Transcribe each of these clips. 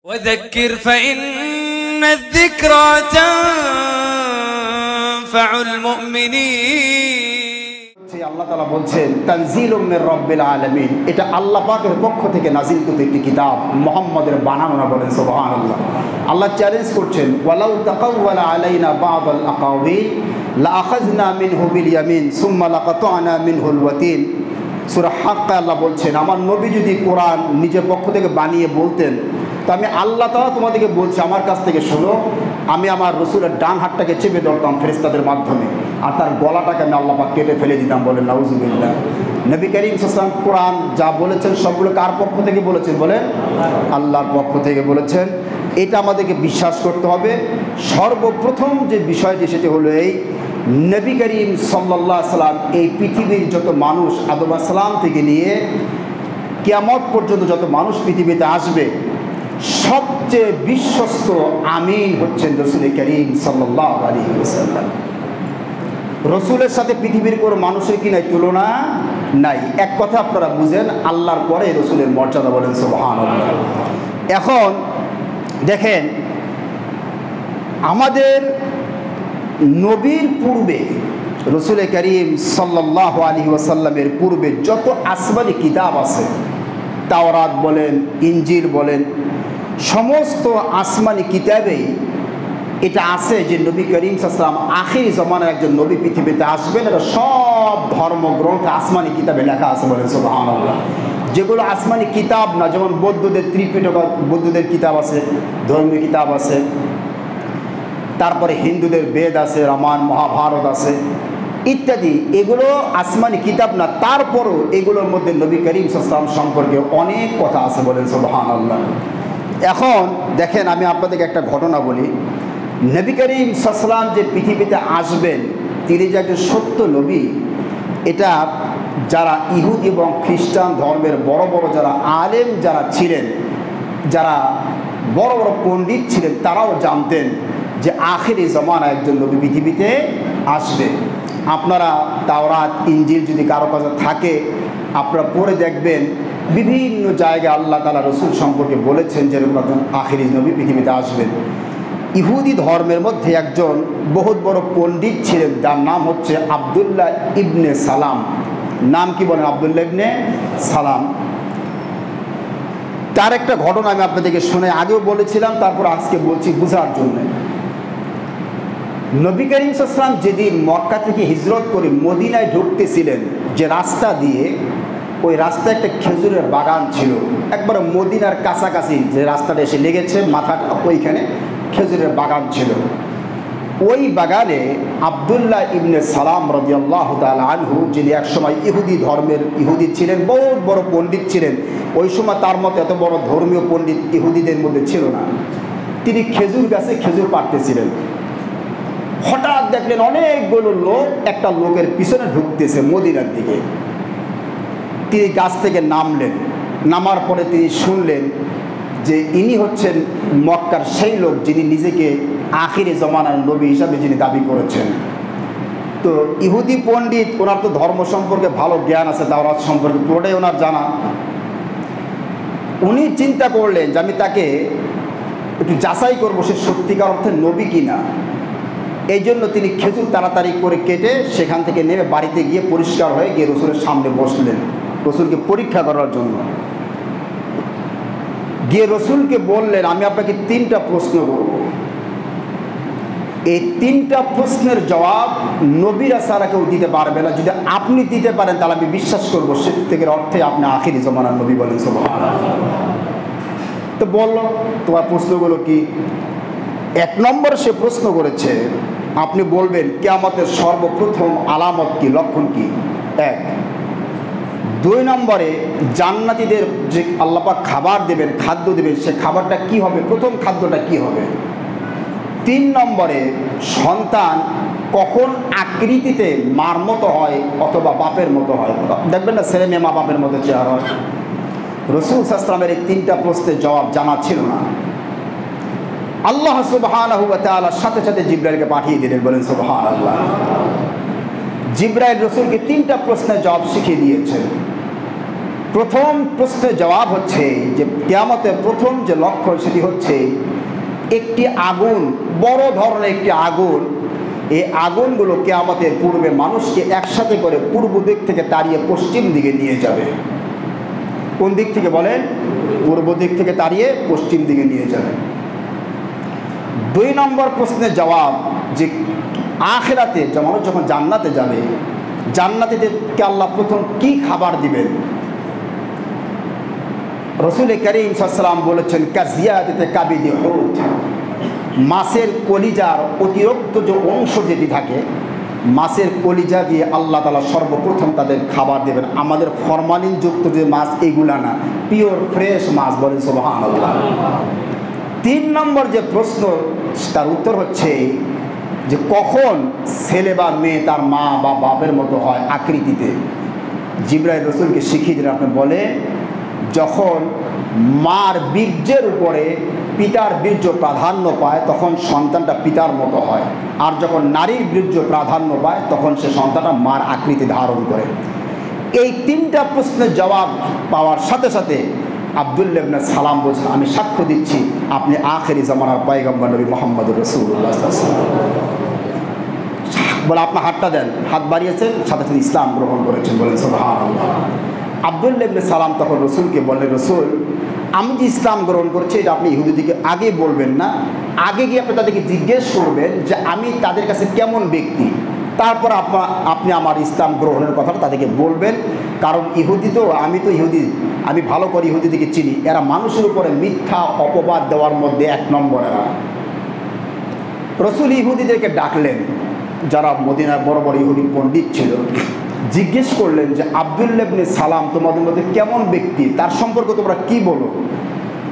وذكر فإن الذكرى تنفع المؤمنين আল্লাহ তাআলা বলছেন তানজিলুম মির রাব্বিল আলামিন, এটা আল্লাহ পাকের পক্ষ থেকে নাযিলকৃত একটি কিতাব, মুহাম্মদের বানানো না। বলেন সুবহানাল্লাহ। আল্লাহ চ্যালেঞ্জ করছেন ওয়ালাউ তাকাওয়ালা আলাইনা বা'দাল আকাওয়িল লাআখাযনা মিনহু বিল ইয়ামিন সুম্মা লাকাতা'না মিনহুল ওয়াতিন। সূরা হাক্কা আল্লাহ বলছেন আমার নবী যদি কোরআন নিজের পক্ষ থেকে বানিয়ে বলতেন, তো আমি আল্লাহ তাআলা তোমাদেরকে বলছি আমার কাছ থেকে শোনো, আমি আমার রসুলের ডান হাতটাকে চেপে ধরতাম ফেরেশতাদের মাধ্যমে, আর তার গলাটাকে আমি আল্লাহ পাক কেটে ফেলে দিতাম। বলেন নাউযুবিল্লাহ। নবী করিম সাল্লাল্লাহু আলাইহি ওয়াসাল্লাম কোরআন যা বলেছেন সবগুলো কার পক্ষ থেকে বলেছেন? বলেন আল্লাহর পক্ষ থেকে বলেছেন। এটা আমাদেরকে বিশ্বাস করতে হবে। সর্বপ্রথম যে বিষয়টি সেটি হলো এই, নবী করিম সাল্লাল্লাহু আলাইহি ওয়াসাল্লাম এই পৃথিবীর যত মানুষ আদম আলাইহিস সালাম থেকে নিয়ে কিয়ামত পর্যন্ত যত মানুষ পৃথিবীতে আসবে, সবচেয়ে বিশ্বস্ত আমিন হচ্ছেন রসুল করিম সাল্লাল্লাহু আলাইহি ওয়াসাল্লাম। রসুলের সাথে পৃথিবীর কোনো মানুষের কি নাই? তুলনা নাই। এক কথা আপনারা বুঝেন, আল্লাহর পরে রসুলের মর্যাদা। বলেন সুবহানাল্লাহ। এখন দেখেন, আমাদের নবীর পূর্বে রসুল করিম সাল্লাল্লাহু আলাইহি ওয়াসাল্লামের পূর্বে যত আসমানি কিতাব আছে, তাওরাত বলেন, ইনজিল বলেন, সমস্ত আসমানি কিতাবেই এটা আছে যে নবী করিম সাল্লাল্লাহু আলাইহি ওয়াসাল্লাম আখির জমানার একজন নবী পৃথিবীতে আসবেন। এটা সব ধর্মগ্রন্থ আসমানি কিতাবে লেখা আছে। বলেন সুবহানাল্লাহ। যেগুলো আসমানি কিতাব না, যেমন বৌদ্ধদের ত্রিপিটক, বৌদ্ধদের কিতাব আছে, ধর্মীয় কিতাব আছে, তারপরে হিন্দুদের বেদ আছে, রামায়ণ মহাভারত আছে ইত্যাদি, এগুলো আসমানি কিতাব না, তারপরও এগুলোর মধ্যে নবী করিম সাল্লাল্লাহু আলাইহি ওয়াসাল্লাম সম্পর্কে অনেক কথা আছে। বলেন সুবহানাল্লাহ। এখন দেখেন, আমি আপনাদেরকে একটা ঘটনা বলি। নবী করিম সাল্লাল্লাহু আলাইহি ওয়াসাল্লাম যে পৃথিবীতে আসবেন, তিনি যে একজন সত্য নবী, এটা যারা ইহুদি এবং খ্রিস্টান ধর্মের বড় বড় যারা আলেম যারা ছিলেন, যারা বড় বড় পণ্ডিত ছিলেন, তারাও জানতেন যে আখিরি জমানায় একজন নবী পৃথিবীতে আসবে। আপনারা তাওরাত ইনজিল যদি কারো কাছে থাকে, আপনারা পড়ে দেখবেন বিভিন্ন জায়গায় আল্লাহ তাআলা রসুল সম্পর্কে বলেছেন যে এরকম একজন আখিরি নবী পৃথিবীতে আসবেন। ইহুদি ধর্মের মধ্যে একজন বহুত বড় পণ্ডিত ছিলেন, যার নাম হচ্ছে আব্দুল্লাহ ইবনে সালাম। নাম কি বলেন? আব্দুল্লাহ ইবনে সালাম। তার একটা ঘটনা আমি আপনাদেরকে শুনে আগেও বলেছিলাম, তারপর আজকে বলছি বোঝার জন্য। নবী করিম সাল্লাল্লাহু আলাইহি ওয়াসাল্লাম যেদিন মক্কা থেকে হিজরত করে মদিনায় ঢুকতেছিলেন, যে রাস্তা দিয়ে, ওই রাস্তায় একটা খেজুরের বাগান ছিল, একবার মদিনার কাছাকাছি যে রাস্তাটা এসে লেগেছে মাথাটা, ওইখানে খেজুরের বাগান ছিল। ওই বাগানে আব্দুল্লাহ ইবনে সালাম রাদিয়াল্লাহু তাআলা আনহু, যিনি একসময় ইহুদি ধর্মের ইহুদি ছিলেন, বহুত বড় পণ্ডিত ছিলেন। ওই সময় তার মতো এত বড় ধর্মীয় পণ্ডিত ইহুদিদের মধ্যে ছিল না। তিনি খেজুর গাছে খেজুর পাড়তেছিলেন। হঠাৎ দেখলেন অনেকগুলো লোক একটা লোকের পিছনে ঢুকতেছে মদিনার দিকে। তিনি গাছ থেকে নামলেন। নামার পরে তিনি শুনলেন যে ইনি হচ্ছেন মক্কার সেই লোক যিনি নিজেকে আখিরে জমানার নবী হিসাবে যিনি দাবি করেছেন। তো ইহুদি পণ্ডিত, ওনার তো ধর্ম সম্পর্কে ভালো জ্ঞান আছে, তাওরাত সম্পর্কে পুরোটাই ওনার জানা। উনি চিন্তা করলেন যে আমি তাকে একটু যাচাই করবো সে সত্যিকার অর্থে নবী কিনা। এই জন্য তিনি খেজুর তাড়াতাড়ি করে কেটে সেখান থেকে নেমে বাড়িতে গিয়ে পরিষ্কার হয়ে গিয়ে রসুলের সামনে বসলেন, রসুলকে পরীক্ষা করার জন্য। গিয়ে রসুলকে বললেন, আমি আপনাকে 3টা প্রশ্ন করব, এই 3টা প্রশ্নের জবাব নবীরা ছাড়া কেউ দিতে পারবে না। যদি আপনি দিতে পারেন তাহলে আমি বিশ্বাস করবো সত্যিকার অর্থে আপনি আখিরি জমানার নবী। বলেন সুবহানাল্লাহ। তো বলল, তোমার প্রশ্নগুলো কি? 1 নম্বর সে প্রশ্ন করেছে, আপনি বলবেন কিয়ামতের সর্বপ্রথম আলামত কি, লক্ষণ কি? 1। 2 নম্বরে জান্নাতীদের যে আল্লাহ পাক খাবার দেবেন, খাদ্য দেবেন, সে খাবারটা কি হবে, প্রথম খাদ্যটা কি হবে? 3 নম্বরে সন্তান কখন আকৃতিতে মার মতো হয় অথবা বাপের মতো হয়। দেখবেন না ছেলে মেয়ে মা বাপের মতো চেহারা হয়। রসুল সাল্লাল্লাহু আলাইহি ওয়াসাল্লামের এই 3টা প্রশ্নের জবাব জানা ছিল না। আল্লাহ সুবহানাহু ওয়া তাআলা সাথে সাথে জিবরাইলকে পাঠিয়ে দিলেন। বলেন সুবহানাল্লাহ। জিবরাইল রসুলকে 3টা প্রশ্নের জবাব শিখিয়ে দিয়েছেন। প্রথম প্রশ্নের জবাব হচ্ছে যে কিয়ামতের প্রথম যে লক্ষ্য সেটি হচ্ছে একটি আগুন, বড় ধরনের একটি আগুন। এই আগুনগুলো কিয়ামতের পূর্বে মানুষকে একসাথে করে পূর্ব দিক থেকে তাড়িয়ে পশ্চিম দিকে নিয়ে যাবে। কোন দিক থেকে বলেন? পূর্ব দিক থেকে তাড়িয়ে পশ্চিম দিকে নিয়ে যাবে। 2 নম্বর প্রশ্নের জবাব যে আখিরাতে মানুষ যখন জান্নাতে যাবে, জান্নাতীদেরকে আল্লাহ প্রথম কি খাবার দিবেন? রাসূল করিম সাল্লাল্লাহু আলাইহি ওয়াসাল্লাম বলেছেন কাজিয়াতে কাবিদি হুত, মাছের কলিজার অতিরিক্ত যে অংশ যেটি থাকে, মাছের কলিজা দিয়ে আল্লাহ তাআলা সর্বপ্রথম তাদের খাবার দেবেন। আমাদের ফরমালিনযুক্ত যে মাছ এগুলা না, পিওর ফ্রেশ মাছ। বলেন সুবহানাল্লাহ। 3 নম্বর যে প্রশ্ন তার উত্তর হচ্ছে যে কখন ছেলে বা মেয়ে তার মা বা বাপের মতো হয় আকৃতিতে। জিবরাইল রাসূলকে শিখিয়ে দিলেন, আপনি বলে যখন মার বীর্যের উপরে পিতার বীর্য প্রাধান্য পায় তখন সন্তানটা পিতার মতো হয়, আর যখন নারীর বীর্য প্রাধান্য পায় তখন সে সন্তানটা মার আকৃতি ধারণ করে। এই 3টা প্রশ্নের জবাব পাওয়ার সাথে সাথে আব্দুল্লাহ ইবনে সালাম বলছেন, আমি সাক্ষ্য দিচ্ছি আপনি আখেরি জামানার পয়গম্বর নবী মুহাম্মদুর রাসূলুল্লাহ সাল্লাল্লাহু আলাইহি ওয়াসাল্লাম। বলে আপনার হাতটা দেন, হাত বাড়িয়েছেন, সাথে সাথে ইসলাম গ্রহণ করেছেন। বলেন সুবহানাল্লাহ। আব্দুল্লাহ ইবনে সালাম তখন রসুলকে বললেন, রসুল আমি যে ইসলাম গ্রহণ করছি এটা আপনি ইহুদিদেরকে আগে বলবেন না, আগে গিয়ে আপনি তাদেরকে জিজ্ঞেস করবেন যে আমি তাদের কাছে কেমন ব্যক্তি, তারপর আপনি আমার ইসলাম গ্রহণের কথাটা তাদেরকে বলবেন। কারণ ইহুদি তো, আমি তো ইহুদি, আমি ভালো করে ইহুদিদেরকে চিনি। এরা মানুষের উপরে মিথ্যা অপবাদ দেওয়ার মধ্যে 1 নম্বর এরা। রসুল ইহুদিদেরকে ডাকলেন, যারা মদিনার বড় বড় ইহুদি পণ্ডিত ছিল, জিজ্ঞেস করলেন যে আব্দুল্লাহ ইবনে সালাম তোমাদের মধ্যে কেমন ব্যক্তি, তার সম্পর্কে তোমরা কি বলো?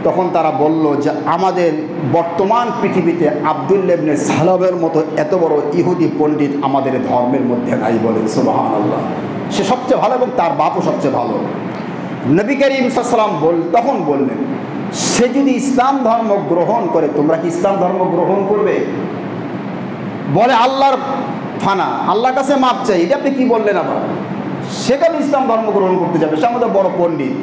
তখন তারা বলল যে আমাদের বর্তমান পৃথিবীতে আব্দুল্লাহ ইবনে সালামের মতো এত বড় ইহুদি পণ্ডিত আমাদের ধর্মের মধ্যে নাই। বলেন সুবহানাল্লাহ। সে সবচেয়ে ভালো এবং তার বাপও সবচেয়ে ভালো। নবী করিম সাল্লাল্লাহু আলাইহি ওয়াসাল্লাম তখন বললেন, সে যদি ইসলাম ধর্ম গ্রহণ করে তোমরা কি ইসলাম ধর্ম গ্রহণ করবে? বলে আল্লাহর ফানা, আল্লাহর কাছে মাপ চাই। এটা আপনি কি বললেন? আবার সেখানে ইসলাম ধর্ম গ্রহণ করতে যাবে? সে আমাদের বড় পণ্ডিত।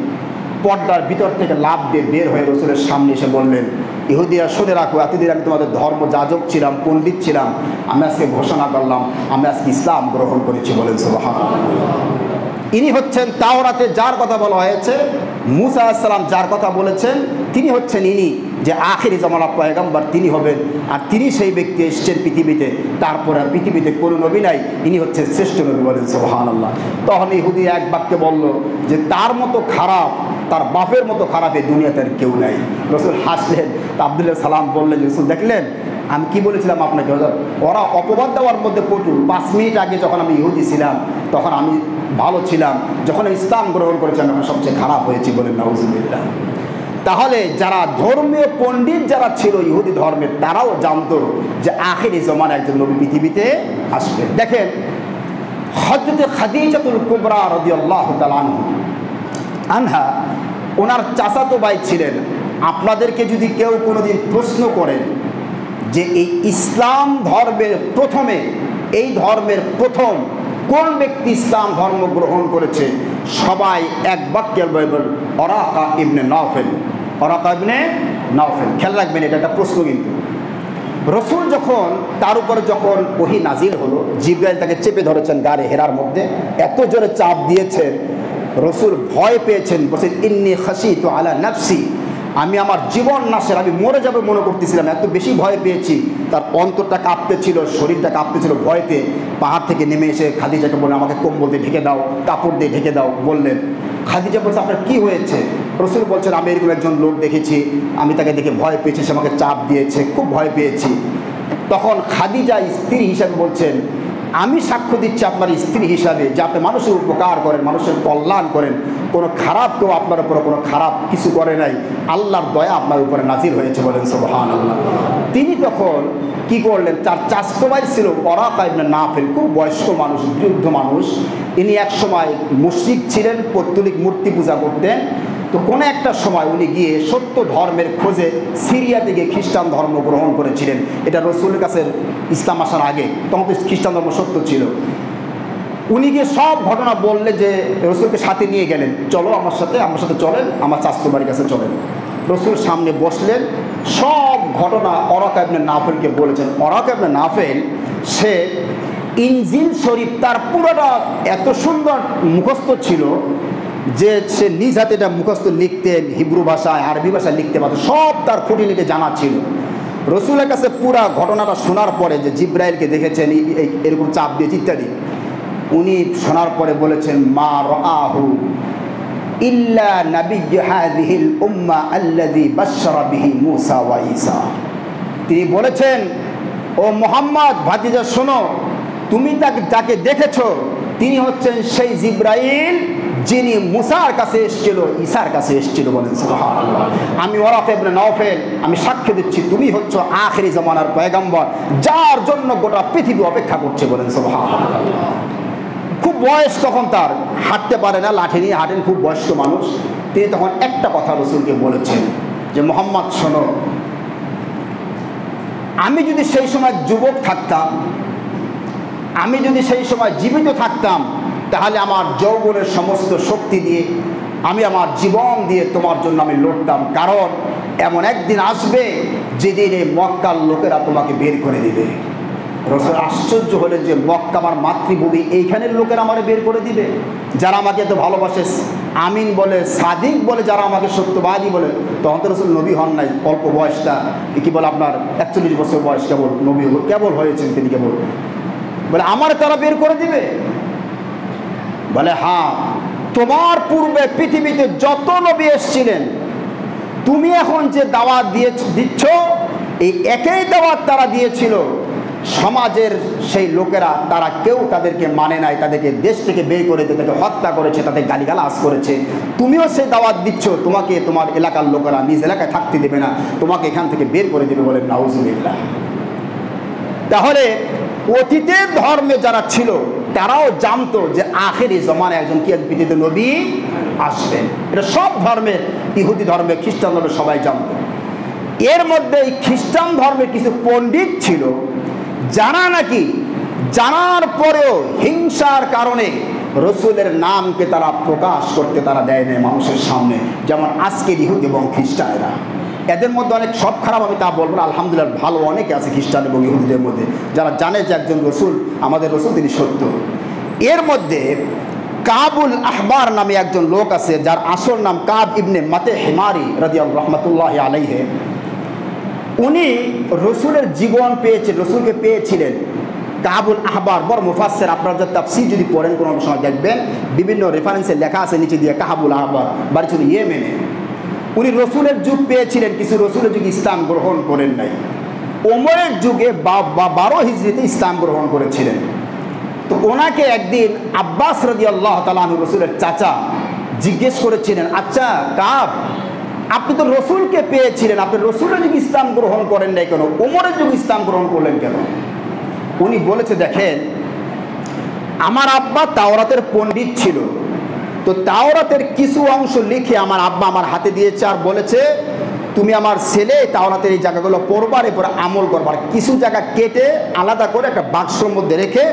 পর্দার ভিতর থেকে লাফ দিয়ে বের হয়ে রসুলের সামনে এসে বললেন, ইহুদিরা শুনে রাখো, এতদিন আমি তোমাদের ধর্ম যাজক ছিলাম, পণ্ডিত ছিলাম, আমি আজকে ঘোষণা করলাম আমি আজকে ইসলাম গ্রহণ করেছি। বলেন সুবহানাল্লাহ। ইনি হচ্ছেন তাওরাতে যার কথা বলা হয়েছে, মুসা আলাইহিস সালাম যার কথা বলেছেন, তিনি হচ্ছেন ইনি যে আখেরি জামানার পয়গম্বর তিনি হবেন। আর তিনি সেই ব্যক্তি এসছেন পৃথিবীতে, তারপর আর পৃথিবীতে কোনো নবী নাই, ইনি হচ্ছেন শ্রেষ্ঠ নবী। বলেন সুবহানাল্লাহ। তখন ইহুদি এক বাক্যে বলল যে তার মতো খারাপ, তার বাপের মতো খারাপ এই দুনিয়াতে আর কেউ নাই। রসুল হাসলেন। তা আব্দুল্লাহ সালাম বললেন, রসুল দেখলেন আমি কি বলেছিলাম আপনাকে? ওরা অপবাদ দেওয়ার মধ্যে প্রচুর। 5 মিনিট আগে যখন আমি ইহুদি ছিলাম তখন আমি ভালো ছিলাম, যখন ইসলাম গ্রহণ করেছি আমি সবচেয়ে খারাপ হয়েছি। বলেন নাউজুবিল্লাহ। তাহলে যারা ধর্মীয় পণ্ডিত যারা ছিল ইহুদি ধর্মের, তারাও জানতো যে আখিরি জামানায় একজন নবী পৃথিবীতে আসবে। দেখেন হযরত খাদিজাতুল কুবরা রাদিয়াল্লাহু তাআলা আনহা, ওনার চাচাতো ভাই ছিলেন। আপনাদেরকে যদি কেউ কোনোদিন প্রশ্ন করেন যে এই ইসলাম ধর্মের প্রথমে, এই ধর্মের প্রথম কোন ব্যক্তি ইসলাম ধর্ম গ্রহণ করেছে, সবাই এক বাক্যে বলবেন ওরাকা ইবনে নাওফেল। ওরাকা ইবনে নাওফেল। খেয়াল রাখবেন, এটা একটা প্রশ্ন। কিন্তু রসুল যখন তার উপরে যখন ওহী নাজিল হলো, জিবরাইল তাকে চেপে ধরেছেন গাড়ি হেরার মধ্যে, এত জোরে চাপ দিয়েছেন রসুল ভয় পেয়েছেন। বলছেন ইন্নী খাশিতু আলা নাফসি, আমি আমার জীবন নাশের, আমি মরে যাবে মনে করতেছিলাম, এত বেশি ভয় পেয়েছি। তার অন্তরটা কাঁপতেছিল, শরীরটা কাঁপতেছিল ভয়তে। পাহাড় থেকে নেমে এসে খাদিজাকে বললেন আমাকে কম্বল দিয়ে ঢেকে দাও, কাপড় দিয়ে ঢেকে দাও। বললেন, খাদিজা বলছে আপনার কি হয়েছে? রসুল বলছেন আমি এরকম একজন লোক দেখেছি, আমি তাকে দেখে ভয় পেয়েছি, সে আমাকে চাপ দিয়েছে, খুব ভয় পেয়েছি। তখন খাদিজা স্ত্রী হিসাবে বলছেন, আমি সাক্ষ্য দিচ্ছি আপনার স্ত্রী হিসাবে যে আপনি মানুষের উপকার করেন, মানুষের কল্যাণ করেন, কোনো খারাপ কেউ আপনার উপরে কোনো খারাপ কিছু করে নাই, আল্লাহর দয়া আপনার উপরে নাজিল হয়েছে। বলেন সুবহানাল্লাহ। তিনি তখন কি করলেন, তার চাচাতো ভাই ছিল ওরাকা ইবনে নাওফেল, খুব বয়স্ক মানুষ, বৃদ্ধ মানুষ। ইনি এক সময় মুশরিক ছিলেন, পৌত্তলিক মূর্তি পূজা করতেন। তো কোনো একটা সময় উনি গিয়ে সত্য ধর্মের খোঁজে সিরিয়া থেকে খ্রিস্টান ধর্ম গ্রহণ করেছিলেন। এটা রসুলের কাছে ইসলাম আসার আগে, তখন তো খ্রিস্টান ধর্ম সত্য ছিল। উনি গিয়ে সব ঘটনা বললে যে রসুলকে সাথে নিয়ে গেলেন, চলো আমার সাথে চলেন, আমার চাচতো বাড়ির কাছে চলেন। রসুল সামনে বসলেন, সব ঘটনা ওরাকা ইবনে নাফেলকে বলেছেন। ওরাকা ইবনে নাফেল সে ইনজিল শরীফ তার পুরোটা এত সুন্দর মুখস্থ ছিল যে সে নিজ হাতে এটা মুখস্থ লিখতেন, হিব্রু ভাষায় আরবি ভাষায় লিখতে পারত, সব তার খুঁটিনাটি জানা ছিল। রসুলের কাছে পুরা ঘটনাটা শোনার পরে যে জিব্রাইলকে দেখেছেন এরকম চাপ দিয়ে ইত্যাদি, উনি শোনার পরে বলেছেন মা রাআহু ইল্লা নাবিয়্যু হাযিহিল উম্মাহ আল্লাযী বাশশারা বিহি মূসা ওয়া ঈসা। তিনি বলেছেন, ও মুহাম্মদ ভাতিজা শোনো, তুমি যাকে দেখেছো তিনি হচ্ছেন সেই জিব্রাইল যিনি মুসার কাছে এসেছিল, ঈসার কাছে এসেছিল। বলেন সুবহানাল্লাহ। আমি ওরাকা ইবনে নাফেল আমি সাক্ষ্য দিচ্ছি তুমি হচ্ছ আখিরি জামানার পয়গম্বর, যার জন্য গোটা পৃথিবী অপেক্ষা করছে। বলেন সুবহানাল্লাহ। খুব বয়স তখন তার, হাঁটতে পারে না, লাঠি নিয়ে হাঁটেন, খুব বয়স্ক মানুষ। তিনি তখন একটা কথা রসুলকে বলেছেন যে মুহাম্মদ শোনো, আমি যদি সেই সময় যুবক থাকতাম, আমি যদি সেই সময় জীবিত থাকতাম, তাহলে আমার যৌবনের সমস্ত শক্তি দিয়ে আমি আমার জীবন দিয়ে তোমার জন্য আমি লড়তাম। কারণ এমন একদিন আসবে যেদিন এই মক্কার লোকেরা তোমাকে বের করে দিবে। রসুল আশ্চর্য হলেন যে মক্কা আমার মাতৃভূমি, এইখানের লোকেরা আমাকে বের করে দিবে, যারা আমাকে এত ভালোবাসে, আমিন বলে, সাদিক বলে, যারা আমাকে সত্যবাদী বলে। তখন তো রসুল নবী হন নাই, অল্প বয়সটা কি বলে আপনার 41 বছর বয়স কেবল নবী কেবল হয়েছেন তিনি, কেবল বলে আমার তারা বের করে দিবে। বলে হ্যাঁ, তোমার পূর্বে পৃথিবীতে যত নবী এসেছিলেন, তুমি এখন যে দাওয়াত দিচ্ছ এই একই দাওয়াত তারা দিয়েছিল। সমাজের সেই লোকেরা তারা কেউ তাদেরকে মানে নাই, তাদেরকে দেশ থেকে বের করে তাদেরকে হত্যা করেছে, তাদের গালিগালাজ করেছে। তুমিও সেই দাওয়াত দিচ্ছ, তোমাকে তোমার এলাকার লোকেরা নিজ এলাকায় থাকতে দেবে না, তোমাকে এখান থেকে বের করে দেবে। বলেন নাউজুবিল্লাহ। তাহলে অতীতের ধর্মে যারা ছিল তারাও জানতো যে আখেরি জমানে একজন কি পৃথিবীতে নবী আসবেন। এটা সব ধর্মের, ইহুদি ধর্মে, খ্রিস্টান ধর্মে সবাই জানতো। এর মধ্যে এই খ্রিস্টান ধর্মের কিছু পণ্ডিত ছিল যারা নাকি জানার পরেও হিংসার কারণে রসুলের নামকে তারা প্রকাশ করতে তারা দেয় না মানুষের সামনে, যেমন আজকের ইহুদি এবং খ্রিস্টানেরা। এদের মধ্যে অনেক সব খারাপ আমি তা বলবো না, আলহামদুলিল্লাহ ভালো অনেকে আছে খ্রিস্টান এবং ইহুদিদের মধ্যে যারা জানে যে একজন রসুল, আমাদের রসুল তিনি সত্য। এর মধ্যে কাবুল আহবার নামে একজন লোক আছে, যার আসল নাম কাব ইবনে মাতে হিমারি রাদিয়াল্লাহু রাহমাতুল্লাহি আলাইহি। উনি রসুলের জীবন পেয়েছেন, রসুলকে পেয়েছিলেন। কাবুল আহবার বড় মুফাসসির, আপনারা যদি তাফসীর যদি পড়েন কোনো সময় দেখবেন বিভিন্ন রেফারেন্সে লেখা আছে নিচে দিয়ে কাবুল আহবার বাড়ি ছিল ইয়েমেনে। উনি রসুলের যুগ পেয়েছিলেন, কিছু রসুলের যুগে ইসলাম গ্রহণ করেন নাই। ওমরের যুগে 12 হিজরিতে ইসলাম গ্রহণ করেছিলেন। তো ওনাকে একদিন আব্বাস রাদিয়াল্লাহু তাআলা আনহু রসুলের চাচা জিজ্ঞেস করেছিলেন, আচ্ছা কাব, আপনি তো রসুলকে পেয়েছিলেন, আপনি রসুলের যুগে ইসলাম গ্রহণ করেন নাই কেন, ওমরের যুগে ইসলাম গ্রহণ করলেন কেন? উনি বলেছে, দেখেন আমার আব্বা তাওরাতের পণ্ডিত ছিল, তো তাওরাতের কিছু অংশ লিখে আমার আব্বা আমার হাতে দিয়েছে আর বলেছে তুমি আমার ছেলে তাওরাতের এই জায়গাগুলো পড়বার, এরপর আমল করবার। কিছু জায়গা কেটে আলাদা করে একটা বাক্সর মধ্যে রেখে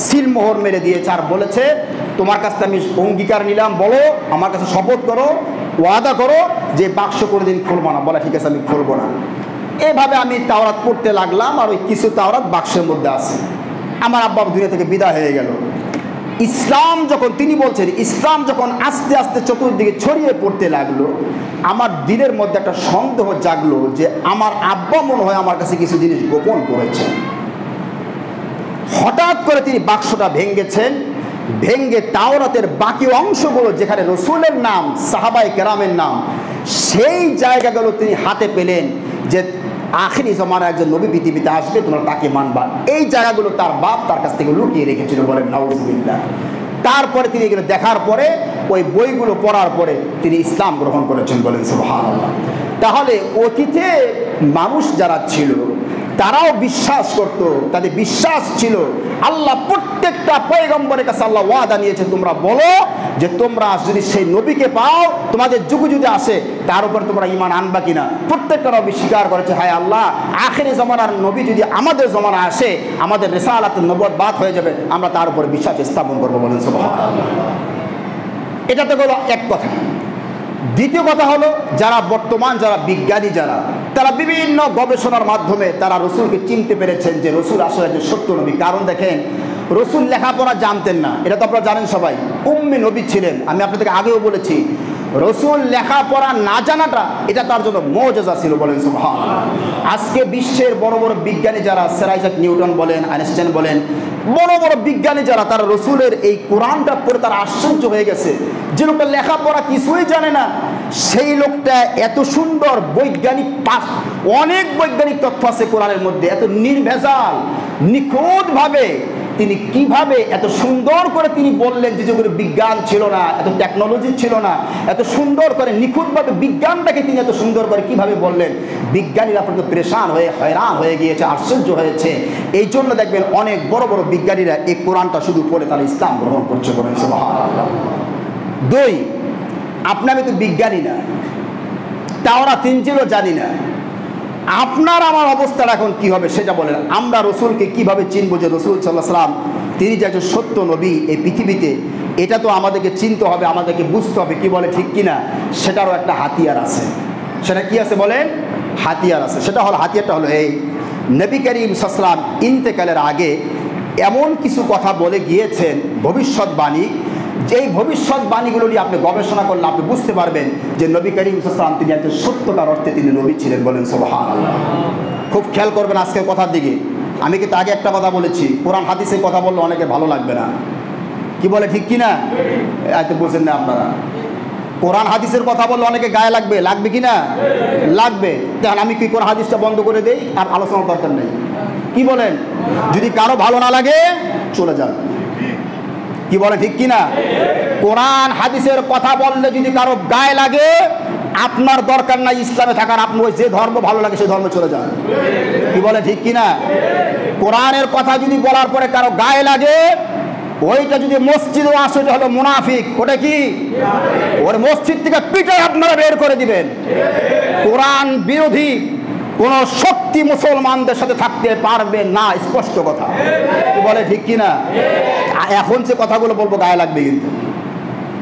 সিলমোহর মেরে দিয়েছে আর বলেছে তোমার কাছ থেকে আমি অঙ্গীকার নিলাম, বলো আমার কাছে শপথ করো, ওয়াদা করো যে বাক্স করে দিন খুলবো না। বলে ঠিক আছে আমি খুলবো না। এভাবে আমি তাওরাত পড়তে লাগলাম আর ওই কিছু তাওরাত বাক্সের মধ্যে আছে। আমার আব্বা দুনিয়া থেকে বিদায় হয়ে গেল। ইসলাম যখন, তিনি বলছেন ইসলাম যখন আস্তে আস্তে চতুর্দিকে ছড়িয়ে পড়তে লাগলো, আমার দিলের মধ্যে একটা সন্দেহ জাগলো যে আমার আব্বা মনে হয় আমার কাছে কিছু জিনিস গোপন করেছেন। হঠাৎ করে তিনি বাক্সটা ভেঙেছেন, ভেঙ্গে তাওরাতের বাকি অংশগুলো যেখানে রসুলের নাম, সাহাবায়ে কেরামের নাম, সেই জায়গাগুলো তিনি হাতে পেলেন যে আখিরি জমানায় একজন নবী পৃথিবীতে আসবে, তোমরা তাকে মানবা। এই জায়গাগুলো তার বাপ তার কাছ থেকে লুকিয়ে রেখেছিল। বলেন নাউজুবিল্লাহ। তারপরে তিনি এগুলো দেখার পরে, ওই বইগুলো পড়ার পরে তিনি ইসলাম গ্রহণ করেছেন। বলেন সুবহানাল্লাহ। তাহলে অতীতে মানুষ যারা ছিল তারাও বিশ্বাস করত, তাদের বিশ্বাস ছিল। আল্লাহ প্রত্যেকটা পয়গম্বরের কাছে আল্লাহ ওয়াদা নিয়েছে, তোমরা বলো যে তোমরা যদি সেই নবীকে পাও, তোমাদের যুগে যদি আসে, তার উপর তোমরা ঈমান আনবা কিনা। প্রত্যেকটা নবী স্বীকার করেছে, হায় আল্লাহ, আখিরি জমানার নবী যদি আমাদের জমানা আসে, আমাদের রিসালাত নবুয়ত বাদ হয়ে যাবে, আমরা তার উপর বিশ্বাস স্থাপন করবো। বলেন সুবহানাল্লাহ। এটা তো হলো এক কথা। দ্বিতীয় কথা হলো, যারা বর্তমান যারা বিজ্ঞানী যারা, তারা বিভিন্ন গবেষণার মাধ্যমে তারা রসুলকে চিনতে পেরেছেন যে রসুল আসলে যে সত্য নবী। কারণ দেখেন, রসুল লেখাপড়া জানতেন না, এটা তো আপনারা জানেন সবাই, উম্মি নবী ছিলেন। আমি আপনাদেরকে আগেও বলেছি, রসুল লেখাপড়া না জানাটা এটা তার জন্য মুজিজা ছিল। বলেন সুবহানাল্লাহ। আজকে বিশ্বের বড় বড় বিজ্ঞানী যারা, স্যার আইজাক নিউটন বলেন, আইনস্টাইন বলেন, বড় বড় বিজ্ঞানী যারা, তারা রসুলের এই কোরআনটা পড়ে তারা আশ্চর্য হয়ে গেছে। যে লোকটা লেখাপড়া কিছুই জানে না, সেই লোকটা এত সুন্দর বৈজ্ঞানিক অনেক বৈজ্ঞানিক তথ্য আছে কোরআনের মধ্যে, এত নির্ভেজাল নিখুঁতভাবে তিনি কিভাবে এত সুন্দর করে তিনি বললেন যে যুগের বিজ্ঞান ছিল না, এত টেকনোলজি ছিল না, এত সুন্দর করে নিখুঁতভাবে বিজ্ঞানটাকে তিনি এত সুন্দর করে কিভাবে বললেন, বিজ্ঞানীরা আপনাদের পেরেশান হয়ে হয়রান হয়ে গিয়েছে, আশ্চর্য হয়েছে। এই জন্য দেখবেন অনেক বড় বড় বিজ্ঞানীরা এই কোরআনটা শুধু পড়ে তারা ইসলাম গ্রহণ করছে। বলেন সুবহানাল্লাহ। দুই, আপনি আমি তো বিজ্ঞানী না, তাওরাত ইনজিলও জানি না, আপনার আমার অবস্থাটা এখন কি হবে সেটা বলেন। আমরা রসুলকে কিভাবে চিনবো যে রসুল সাল্লাল্লাহু আলাইহি ওয়াসাল্লাম তিনি যে একজন সত্য নবী এই পৃথিবীতে, এটা তো আমাদেরকে চিনতে হবে, আমাদেরকে বুঝতে হবে, কি বলে ঠিক কিনা। সেটারও একটা হাতিয়ার আছে। সেটা কি আছে বলেন? হাতিয়ার আছে। সেটা হলো, হাতিয়ারটা হলো এই, নবী করিম সাল্লাল্লাহু আলাইহি ওয়াসাল্লাম ইন্তেকালের আগে এমন কিছু কথা বলে গিয়েছেন, ভবিষ্যৎবাণী, যেই ভবিষ্যৎবাণীগুলো নিয়ে আপনি গবেষণা করলে আপনি বুঝতে পারবেন যে নবী করিম সাল্লাল্লাহু আলাইহি ওয়াসাল্লাম তিনি একজন সত্যকার অর্থে তিনি নবী ছিলেন। বলেন সুবহানাল্লাহ। খুব খেয়াল করবেন আজকের কথার দিকে। আমি কিন্তু আগে একটা কথা বলেছি, কোরআন হাদিসের কথা বললে অনেকে ভালো লাগবে না, কি বলে ঠিক কিনা? এত বুঝেন না আপনারা। কোরআন হাদিসের কথা বললে অনেকে গায়ে লাগবে, লাগবে কি না? লাগবে। দেখেন, আমি কি কোরআন হাদিসটা বন্ধ করে দেই আর আলোচনার দরকার নেই, কি বলেন? যদি কারো ভালো না লাগে চলে যান, কি বলে ঠিক কিনা? কোরআন হাদিসের কথা বললে যদি কারো গায়ে লাগে, আপনার দরকার নাই ইসলামে থাকার, আপনি ওই যে ধর্ম ভালো লাগে সেই ধর্মে চলে যান, কি বলে ঠিক কিনা? কোরআনের কথা যদি বলার পরে কারো গায়ে লাগে, ওইটা যদি মসজিদও আসে, ওটা হলো মুনাফিক। ওটা কি? ওর মসজিদ থেকে পিঠে আপনারা বের করে দিবেন। কোরআন বিরোধী কোন শক্তি মুসলমানদের সাথে থাকতে পারবে না, স্পষ্ট কথা, কি বলে ঠিক কিনা? এখন যে কথাগুলো বলবো গায়ে লাগবে কিন্তু,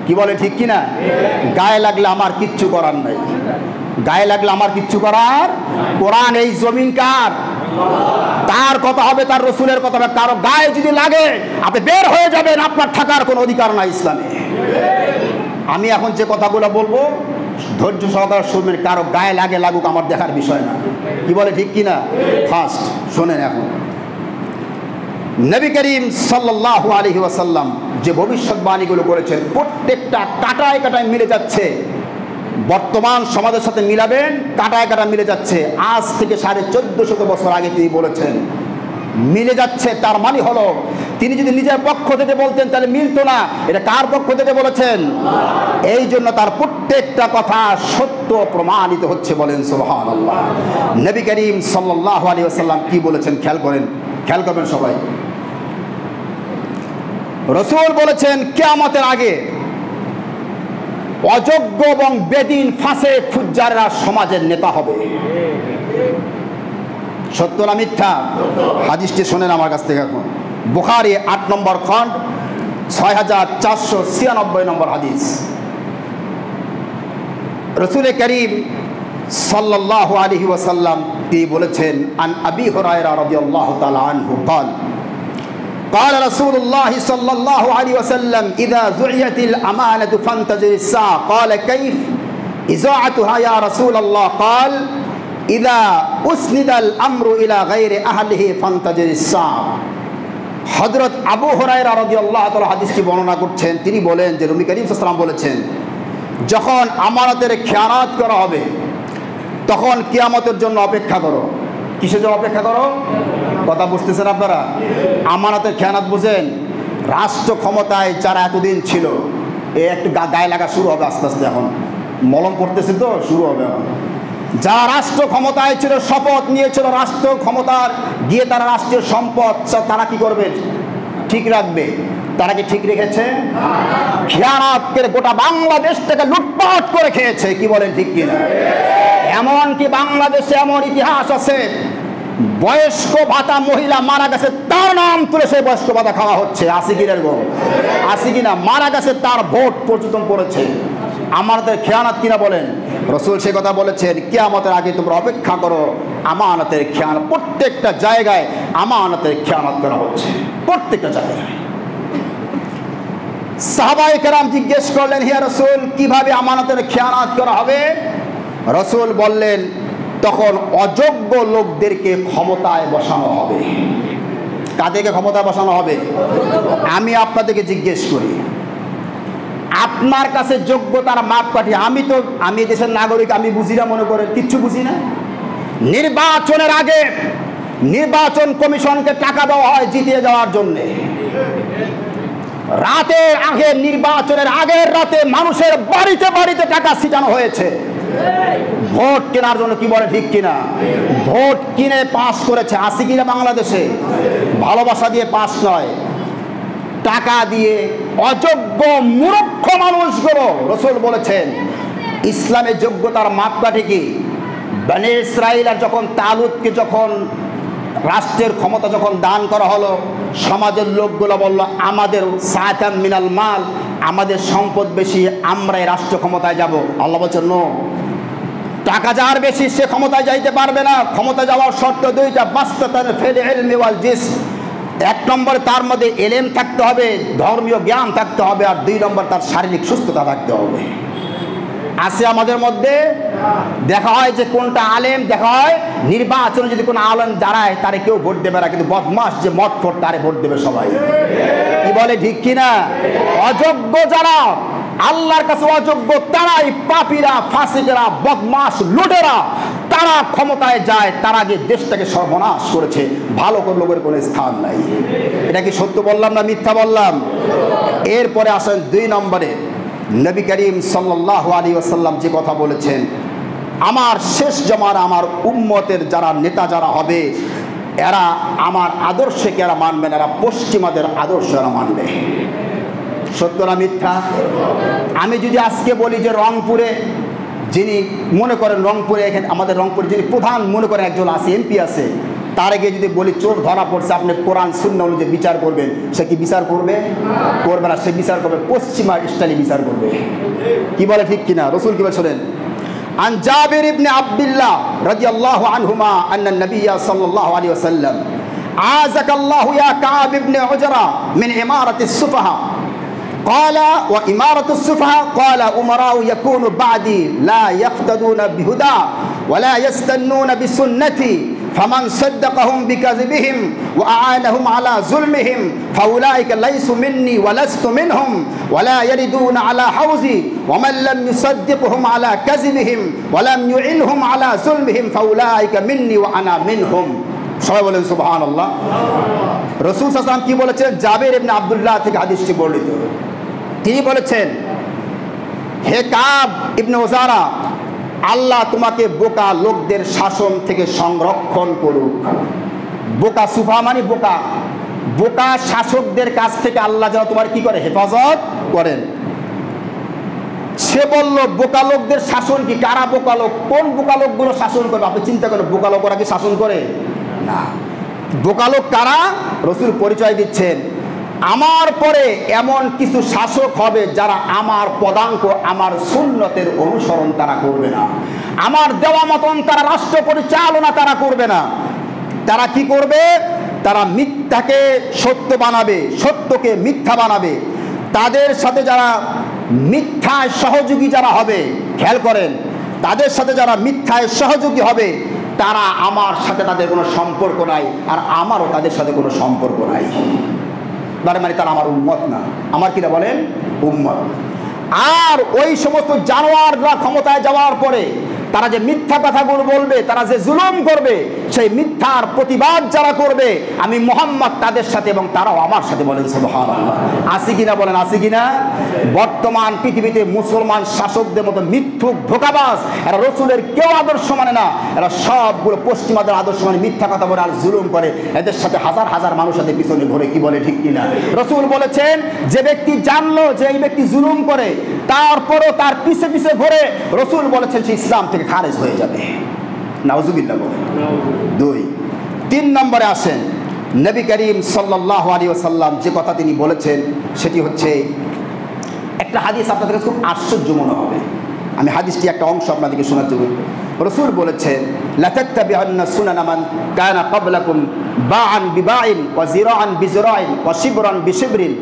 কি বলে ঠিক কিনা? গায়ে লাগলে আমার কিচ্ছু করার নাই, গায়ে লাগলে আমার কিচ্ছু করার। কোরআন এই জমিন কার? তার কথা হবে, তার রসুলের কথা হবে। কারো গায়ে যদি লাগে আপনি বের হয়ে যাবেন, আপনার থাকার কোনো অধিকার নাই ইসলামে। আমি এখন যে কথাগুলো বলবো ধৈর্য সহকারে শুনবেন, কারো গায়ে লাগে লাগুক আমার দেখার বিষয় না, কি বলে ঠিক কিনা? ফার্স্ট শোনেন, এখন নবী করিম সাল্লাল্লাহু আলাইহি ওয়াসাল্লাম যে ভবিষ্যৎবাণীগুলো করেছেন প্রত্যেকটা কাটায় কাটায় মিলে যাচ্ছে। বর্তমান সমাজের সাথে মিলাবেন, কাটায় কাটায় মিলে যাচ্ছে। আজ থেকে 1450 বছর আগে তিনি বলেছেন, মিলে যাচ্ছে। তার মানে হলো তিনি যদি নিজের পক্ষ থেকে বলতেন তাহলে মিলতো না। এটা কার পক্ষ থেকে বলেছেন? এই জন্য তার প্রত্যেকটা কথা সত্য প্রমাণিত হচ্ছে। বলেন সুবহানাল্লাহ। নবী করিম সাল্লাল্লাহু আলাইহি ওয়াসাল্লাম কি বলেছেন খেয়াল করেন, খেয়াল করবেন সবাই। রাসূল বলেছেন, কিয়ামতের আগে অযোগ্য এবং বেদিন ফাসেক ফুজ্জাররা সমাজের নেতা হবে। সত্য না মিথ্যা? হাদিসটি শোনেন আমার কাছ থেকে এখন। বুখারী 8 নম্বর খণ্ড 6496 নম্বর হাদিস। রাসূল করিম সাল্লাল্লাহু আলাইহি ওয়াসাল্লাম তিনি বলেছেন, আন আবি হুরায়রা রাদিয়াল্লাহু তাআলা আনহু قال قال رسول الله صلى الله عليه وسلم إذا زعيت الأمانة فانتظر الساعة قال كيف إذاعتها يا رسول الله قال إذا أسند الأمر إلى غير أهله فانتظر الساعة। হযরত আবু হুরায়রা রাদিয়াল্লাহু তাআলা হাদিসটি বর্ণনা করছেন। তিনি বলেন যে নবী করিম সাল্লাল্লাহু আলাইহি ওয়াসাল্লাম বলেছেন, যখন আমানতের খেয়ানত করা হবে তখন কিয়ামতের জন্য অপেক্ষা করো। কিসের জন্য অপেক্ষা করো? কথা বুঝতেছেন আপনারা? আমানতের খেয়ানত বুঝেন? রাষ্ট্র ক্ষমতায় যারা এতদিন ছিল, একটু গায়ে লাগা শুরু হবে আস্তে আস্তে। এখন মলম পড়তেছে তো শুরু হবে। এখন যারা রাষ্ট্র ক্ষমতায় ছিল, শপথ নিয়েছিল রাষ্ট্র ক্ষমতার গিয়ে তারা রাষ্ট্রীয় সম্পদ তারা কি করবে? ঠিক রাখবে। তারা কি ঠিক রেখেছে? খেয়ানত করে গোটা বাংলাদেশটাকে লুটপাট করে খেয়েছে। কি বলেন ঠিক কিনা? এমনকি বাংলাদেশে এমন ইতিহাস আছে, বয়স্ক ভাতা মহিলা মারা গেছে, তার নাম তুলে সেই বয়স্ক ভাতা খাওয়া হচ্ছে। আসি কি এরকম? আসি কিনা? মারা গেছে, তার ভোট পর্যন্ত পড়েছে। আমানতের খেয়ানত কিনা বলেন? রসুল সে কথা বলেছেন, কিয়ামতের আগে তোমরা অপেক্ষা করো, আমানতের খেয়ানত। প্রত্যেকটা জায়গায় আমানতের খেয়ানত করা হচ্ছে, প্রত্যেকটা জায়গায়। সাহাবায়ে কেরাম জিজ্ঞেস করলেন, হে রসুল, কিভাবে আমানতের খেয়ানত করা হবে? রসুল বললেন, তখন অযোগ্য লোকদেরকে ক্ষমতায় বসানো হবে। কাদেরকে ক্ষমতায় বসানো হবে? আমি আপনাদেরকে জিজ্ঞেস করি, আপনার কাছে যোগ্যতার মাপকাঠি, আমি দেশের নাগরিক, আমি বুঝি না মনে করেন? কিচ্ছু বুঝি না। নির্বাচনের আগে নির্বাচন কমিশনকে টাকা দেওয়া হয় জিতিয়ে যাওয়ার জন্যে। রাতের আগে, নির্বাচনের আগের রাতে মানুষের বাড়িতে বাড়িতে টাকা ছিটানো হয়েছে ভোট কেনার জন্য। কি বলে ঠিক কিনা? ভোট কিনে পাস করেছে। আসি কিনা বাংলাদেশে? ভালোবাসা দিয়ে পাস নয়, টাকা দিয়ে। অযোগ্য মূর্খ মানুষগুলো, রসুল বলেছেন ইসলামের যোগ্যতার মাপকাঠি কি? বনি ইসরাইলের যখন তালুতকে যখন রাষ্ট্রের ক্ষমতা যখন দান করা হলো, সমাজের লোকগুলো বলল, আমাদের সাতাম মিনাল মাল, আমাদের সম্পদ বেশি, আমরা এই রাষ্ট্র ক্ষমতায় যাব। আল্লাহ বলছেন নো, টাকা যার বেশি সে ক্ষমতায় যাইতে পারবে না। ক্ষমতা যাওয়ার শর্ত দুইটা, বাস্তাতান ফিল ইলমি ওয়াল জিসম। এক নম্বর তার মধ্যে এলেম থাকতে হবে, ধর্মীয় জ্ঞান থাকতে হবে, আর দুই নম্বর তার শারীরিক সুস্থতা থাকতে হবে। আছে আমাদের মধ্যে? দেখা হয় যে কোনটা আলেম, দেখা হয় নির্বাচনে যদি কোনো আলেম দাঁড়ায় তারে কেউ ভোট দেবে না, কিন্তু বদমাস যে মদখোর তারে ভোট দেবে সবাই। কি বলে ঠিক কিনা? অযোগ্য যারা, আল্লাহর কাছে অযোগ্য তারাই, পাপীরা, ফাসিকেরা, বদমাস, লুটেরা, তারা ক্ষমতায় যায়। তারা আগে দেশটাকে সর্বনাশ করেছে, ভালো করে লোকের কোনো স্থান নাই। এটা কি সত্য বললাম না মিথ্যা বললাম? এরপরে আসেন দুই নম্বরে, নবী করিম সাল্লাল্লাহু আলাইহি ওয়াসাল্লাম যে কথা বলেছেন, আমার শেষ জমার আমার উম্মতের যারা নেতা যারা হবে, এরা আমার আদর্শকে এরা মানবে না, এরা পশ্চিমাদের আদর্শ এরা মানবে। সত্য না মিথ্যা? আমি যদি আজকে বলি যে রংপুরে যিনি মনে করেন, রংপুরে এখানে আমাদের রংপুরে যিনি প্রধান মনে করেন একজন আছে, এমপি আছে, তার আগে যদি বলি চোর ধরা পড়ছে, আপনি কোরআন সুন্নাহ অনুযায়ী বিচার করবেন, সে কি বিচার করবে? করবে না। সে বিচার করবে পশ্চিমা স্টাইলে বিচার করবে। কি বলে ঠিক কিনা? রসুল কি বলেছিলেন? আন জাবির ইবনে আব্দুল্লাহ রাদিয়াল্লাহু আনহুমা আন্না নবিয়্য সাল্লাল্লাহু আলাইহি ওয়াসাল্লাম আযাকাল্লাহু ইয়া কাব ইবনে উজরা মিন ইমারাতিস সুফাহা قال وإمارة السفهاء قال أمراء يكون بعدي لا يقتدون بهدى ولا يستنون بسنتي فمن صدقهم بكذبهم وأعانهم على ظلمهم فأولئك ليسوا مني ولست منهم ولا يردون على حوزي ومن لم يصدقهم على كذبهم ولم يعنهم على ظلمهم فأولئك مني وأنا منهم। সবাই বলেন সুবহানাল্লাহ। রাসূল সাল্লাল্লাহু আলাইহি ওয়াসাল্লাম কি বলেছেন? জাবির ইবনে আব্দুল্লাহ থেকে হাদিসটি বর্ণিত। তিনি বলেছেন, হে কাব ইবনে উজারা, আল্লাহ তোমাকে বোকা লোকদের শাসন থেকে সংরক্ষণ করুক। বোকা, সুফা মানে বোকা, বোকা শাসকদের কাছ থেকে আল্লাহ যেন তোমার কি করে? হেফাজত করেন। সে বলল, বোকা লোকদের শাসন কি? কারা বোকা লোক? কোন বোকা লোকগুলো শাসন করবে? আপনি চিন্তা করেন, বোকা লোকরা কি শাসন করে? না। বোকা লোক কারা? রসুল পরিচয় দিচ্ছেন, আমার পরে এমন কিছু শাসক হবে যারা আমার পদাঙ্ক, আমার সুন্নতের অনুসরণ তারা করবে না, আমার দেওয়া মতন তারা রাষ্ট্র পরিচালনা তারা করবে না। তারা কি করবে? তারা মিথ্যাকে সত্য বানাবে, সত্যকে মিথ্যা বানাবে। তাদের সাথে যারা মিথ্যায় সহযোগী যারা হবে, খেয়াল করেন, তাদের সাথে যারা মিথ্যায় সহযোগী হবে তারা আমার সাথে তাদের কোনো সম্পর্ক নাই, আর আমারও তাদের সাথে কোনো সম্পর্ক নাই। মানে তারা আমার উম্মত না। আমার কিনা বলেন? উম্মত। আর ওই সমস্ত জানোয়াররা ক্ষমতায় যাওয়ার পরে তারা যে মিথ্যা কথাগুলো বলবে, তারা যে জুলুম করবে, সেই মিথ্যার প্রতিবাদ যারা করবে, আমি মুহাম্মদ তাদের সাথে এবং তারাও আমার সাথে। বলেন সুবহানাল্লাহ। আসি কিনা বলেন, আসি কিনা? বর্তমান পৃথিবীতে মুসলমান শাসকদের মতো মিথ্যুক, ধোঁকাবাজ, এরা রসুলের কেউ আদর্শ মানে না, এরা সবগুলো পশ্চিমাদের আদর্শ মানে মিথ্যা কথা বলে আর জুলুম করে। এদের সাথে হাজার হাজার মানুষের পিছনে ঘুরে, কি বলে ঠিক কিনা? রসুল বলেছেন, যে ব্যক্তি জানলো যে এই ব্যক্তি জুলুম করে, তারপরও তার পিছে পিছে ঘুরে, রসুল বলেছেন সে ইসলাম থেকে খারেজ হয়ে যাবে। নাউজুবিল্লাহ বলেন। 2, 3 নম্বরে আসেন, নবী করিম সাল্লাল্লাহু আলাইহি ওয়াসাল্লাম যে কথা তিনি বলেছেন সেটি হচ্ছে, একটা হাদিস আপনাদের কাছে খুব আশ্চর্য মনে হবে। আমি হাদিসটি একটা অংশ আপনাদেরকে শোনাতে চাই। রসুল বলেছেন, লা তাত্তাবিউন্না সুনানা মান কানা ক্বাবলাকুম বা'আন বিবা'ইন ওয়া জিরা'আন বিজরা'ইন ওয়া শিবরান বিশিবরিন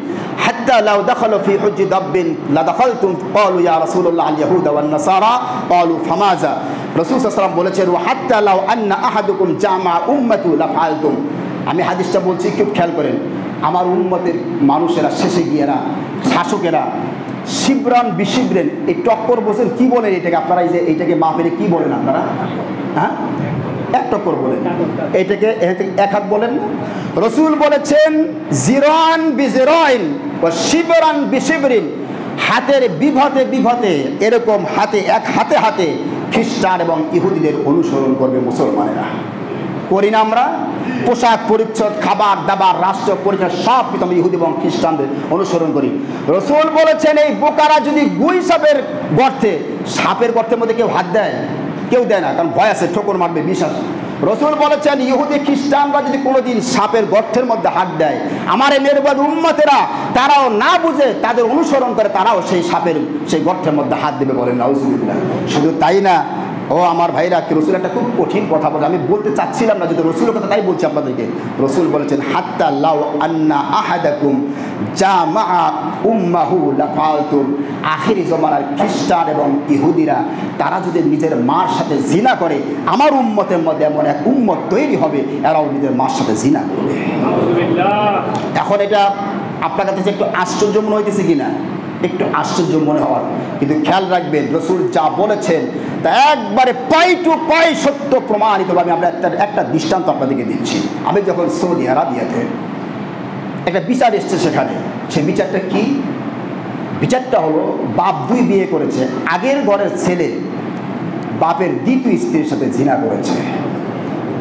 হাত্তা লাউ দাখালু ফি হুজ্জি দাব্বিন লা দাখালতুম। ক্বালু ইয়া রাসূলুল্লাহ আল ইয়াহুদা ওয়ান নাসারা। ক্বালু ফামাযা। রাসূল সাল্লাল্লাহু আলাইহি ওয়াসাল্লাম বলেছেন, ওয়া হাত্তা লাউ আন্না আহাদুকুম জামা উম্মাতু লা ফাআলতুম। আমি হাদিসটা বলছি, খুব খেয়াল করেন। আমার উম্মতের মানুষেরা শেষে গিয়েরা, শাসকেরা শিবরান বিশিবরেন, এই টক্কর বলছেন, কি বলেন এটাকে আপনারা? এই যে এইটাকে মাপেরে কি বলেন আপনারা? হ্যাঁ, এক টক্কর বলেন। এইটাকে এক হাত বলেন না? রসুল বলেছেন জিরান বিজরাইন ও শিবরান বিশিবরিন, হাতের বিভতে বিভতে, এরকম হাতে এক হাতে হাতে খ্রিস্টান এবং ইহুদিদের অনুসরণ করবে মুসলমানেরা। করি না আমরা? পোশাক পরিচ্ছদ, খাবার দাবার, রাষ্ট্র পরিচয় সব কিছু আমরা ইহুদি এবং খ্রিস্টানদের অনুসরণ করি। রসুল বলেছেন, এই বোকারা যদি গুই সাপের গর্তে, সাপের গর্তের মধ্যে কেউ হাত দেয়? কেউ দেয় না, কারণ ভয় আছে, ঠোকর মারবে, বিশ্বাস। রসুল বলেছেন, ইহুদি খ্রিস্টানরা যদি কোনোদিন সাপের গর্তের মধ্যে হাত দেয়, আমার এই নির্বাদ উম্মতেরা তারাও না বুঝে তাদের অনুসরণ করে, তারাও সেই সাপের সেই গর্তের মধ্যে হাত দেবে। বলেন নাউজুবিল্লাহ। শুধু তাই না, ও আমার ভাইরা, রসুল একটা খুব কঠিন কথা বলে, আমি বলতে চাচ্ছিলাম না, যদি রসুলের কথা তাই বলছি আপনাদেরকে। রসুল বলেছেন, হাত্তা লাউ আন্না আহাদাকুম জামা উম্মাহু লাফালতুম। আখিরি জমানার খ্রিস্টান এবং ইহুদিরা তারা যদি নিজের মার সাথে জিনা করে, আমার উম্মতের মধ্যে এমন এক উম্মত তৈরি হবে, এরাও নিজের মার সাথে জিনা করবে। এখন এটা আপনার কাছে একটু আশ্চর্য মনে হইতেছে কিনা? একটু আশ্চর্য মনে হওয়ার, কিন্তু খেয়াল রাখবেন, রসুল যা বলেছেন তা একবারে পাই টু পাই সত্য প্রমাণিত। আমি আমরা একটা দৃষ্টান্ত আপনাদেরকে দিচ্ছি। আমি যখন সৌদি আরবিয়াতে একটা বিচার এসছে, সেখানে সেই বিচারটা কি? বিচারটা হলো, বাপ 2 বিয়ে করেছে, আগের ঘরের ছেলে বাপের 2য় স্ত্রীর সাথে জিনা করেছে।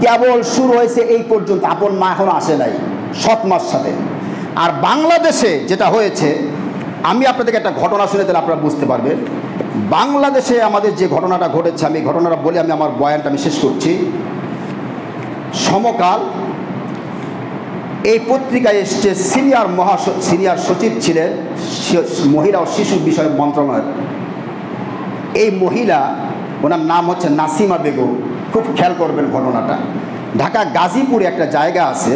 কেবল শুরু হয়েছে, এই পর্যন্ত আপন মা এখনো আসে নাই, সৎ মার সাথে। আর বাংলাদেশে যেটা হয়েছে, আমি আপনাদেরকে একটা ঘটনা শুনে দিলে আপনারা বুঝতে পারবেন। বাংলাদেশে আমাদের যে ঘটনাটা ঘটেছে, আমি ঘটনাটা বলে আমি আমার বয়ানটা আমি শেষ করছি। সমকাল এই পত্রিকায় এসছে, সিনিয়র সচিব ছিলেন মহিলা ও শিশু বিষয়ক মন্ত্রণালয়ের। এই মহিলা, ওনার নাম হচ্ছে নাসিমা বেগম। খুব খেয়াল করবেন ঘটনাটা। ঢাকা গাজীপুরে একটা জায়গা আছে,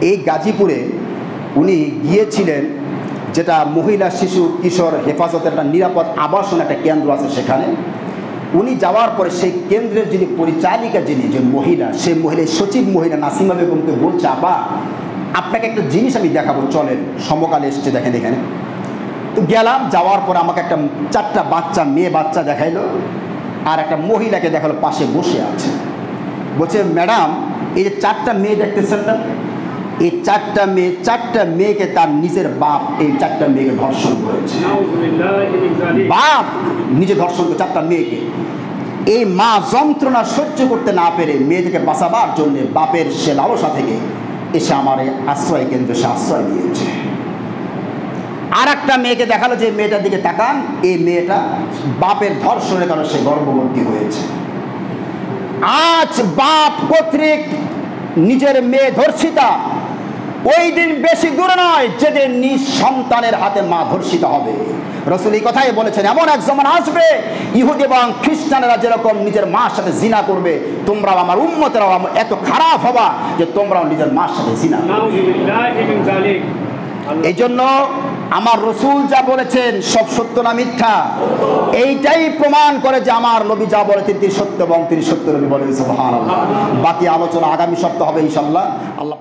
এই গাজীপুরে উনি গিয়েছিলেন, যেটা মহিলা শিশু কিশোর হেফাজতের একটা নিরাপদ আবাসন একটা কেন্দ্র আছে সেখানে। উনি যাওয়ার পরে সেই কেন্দ্রের যিনি পরিচালিকা, যিনি যে মহিলা, সেই মহিলা সচিব মহিলা নাসিমা বেগমকে বলছে, আপা আপনাকে একটা জিনিস আমি দেখাবো, চলেন। সমকালে এসছে, দেখেন এখানে। তো গেলাম, যাওয়ার পরে আমাকে একটা 4টা বাচ্চা, মেয়ে বাচ্চা দেখাইলো, আর একটা মহিলাকে দেখালো পাশে বসে আছে। বলছে, ম্যাডাম এই যে 4টা মেয়ে দেখতেছেন না, এই 4টা মেয়েকে তার নিজের বাপ এই 4টা মেয়েকে ধর্ষণ করেছে। বাপ নিজে ধর্ষণ করে 4টা মেয়েকে। এই মা যন্ত্রণা সহ্য করতে না পেরে মেয়েদেরকে বাঁচাবার জন্য বাপের সে লালসা থেকে এসে আমার এই আশ্রয় কেন্দ্রে সে আশ্রয় দিয়েছে। আর একটা মেয়েকে দেখালো, যে মেয়েটার দিকে তাকান, এই মেয়েটা বাপের ধর্ষণের কারণে সে গর্ভবতী হয়েছে। আজ বাপ কর্তৃক নিজের মেয়ে ধর্ষিতা, ওই দিন বেশি দূরে নয় যেদিন নিজ সন্তানের হাতে মা ধর্ষিত হবে। রসুল এই কথাই বলেছেন, এমন এক জমান আসবে ইহুদি এবং খ্রিস্টানেরা যেরকম নিজের মার সাথে জিনা করবে, তোমরাও আমার উম্মতেরাও এত খারাপ হবা যে তোমরাও নিজের মার সাথে জিনা করবে। এই জন্য আমার রসুল যা বলেছেন সব সত্য না মিথ্যা, এইটাই প্রমাণ করে যে আমার নবী যা বলেছেন তিনি সত্য এবং তিনি সত্য নবী বলেন। সুবহানাল্লাহ। বাকি আলোচনা আগামী সপ্তাহ হবে ইনশাআল্লাহ। আল্লাহ